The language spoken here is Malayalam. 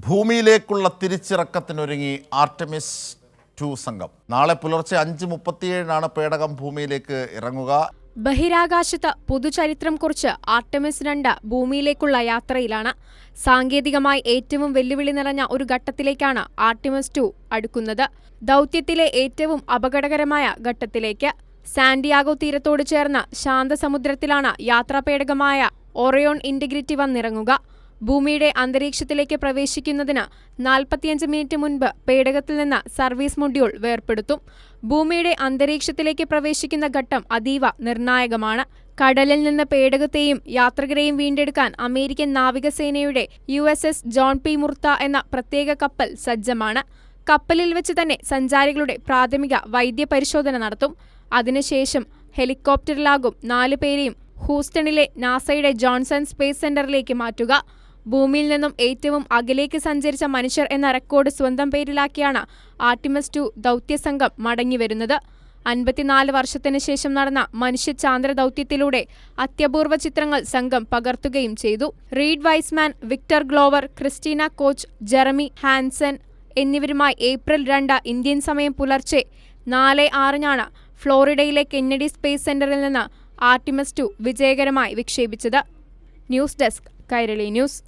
ഭൂമിയിലേക്കുള്ള തിരിച്ചിറക്കത്തിനൊരുങ്ങി ആർടെമിസ് 2 സംഘം. നാളെ പുലർച്ചെ 5:37 പേടകം ഭൂമിയിലേക്ക് ഇറങ്ങുക. ബഹിരാകാശത്ത് പുതുചരിത്രം കുറിച്ച് ആർടെമിസ് 2 ഭൂമിയിലേക്കുള്ള യാത്രയിലാണ്. സാങ്കേതികമായി ഏറ്റവും വെല്ലുവിളി നിറഞ്ഞ ഒരു ഘട്ടത്തിലേക്കാണ് ആർടെമിസ് 2 അടുക്കുന്നത്. ദൗത്യത്തിലെ ഏറ്റവും അപകടകരമായ ഘട്ടത്തിലേക്ക്. സാന്റിയാഗോ തീരത്തോട് ചേർന്ന ശാന്തസമുദ്രത്തിലാണ് യാത്രാപേടകമായ ഒറയോൺ ഇന്റഗ്രിറ്റി വന്നിറങ്ങുക. ഭൂമിയുടെ അന്തരീക്ഷത്തിലേക്ക് പ്രവേശിക്കുന്നതിന് 45 മിനിറ്റ് മുൻപ് പേടകത്തിൽ നിന്ന് സർവീസ് മൊഡ്യൂൾ വേർപെടുത്തും. ഭൂമിയുടെ അന്തരീക്ഷത്തിലേക്ക് പ്രവേശിക്കുന്ന ഘട്ടം അതീവ നിർണായകമാണ്. കടലിൽ നിന്ന് പേടകത്തെയും യാത്രികരെയും വീണ്ടെടുക്കാൻ അമേരിക്കൻ നാവികസേനയുടെ USS ജോൺ പി മുർത്ത എന്ന പ്രത്യേക കപ്പൽ സജ്ജമാണ്. കപ്പലിൽ വെച്ച് തന്നെ സഞ്ചാരികളുടെ പ്രാഥമിക വൈദ്യപരിശോധന നടത്തും. അതിനുശേഷം ഹെലികോപ്റ്ററിലാകും 4 പേരെയും ഹൂസ്റ്റണിലെ നാസയുടെ ജോൺസൺ സ്പേസ് സെന്ററിലേക്ക് മാറ്റുക. ഭൂമിയിൽ നിന്നും ഏറ്റവും അകലേക്ക് സഞ്ചരിച്ച മനുഷ്യർ എന്ന റെക്കോർഡ് സ്വന്തം പേരിലാക്കിയാണ് ആർടെമിസ് 2 ദൗത്യസംഘം മടങ്ങിവരുന്നത്. 54 വർഷത്തിന് ശേഷം നടന്ന മനുഷ്യ ചാന്ദ്ര ദൗത്യത്തിലൂടെ അത്യപൂർവ ചിത്രങ്ങൾ സംഘം പകർത്തുകയും ചെയ്തു. Reid Wiseman, Victor Glover, Christina Koch, ജെറമി ഹാൻസൻ എന്നിവരുമായി ഏപ്രിൽ 2 ഇന്ത്യൻ സമയം പുലർച്ചെ 4:06 ഫ്ലോറിഡയിലെ കെന്നഡി സ്പേസ് സെന്ററിൽ നിന്ന് ആർടെമിസ് 2 വിജയകരമായി വിക്ഷേപിച്ചത്. News desk, Kairali news.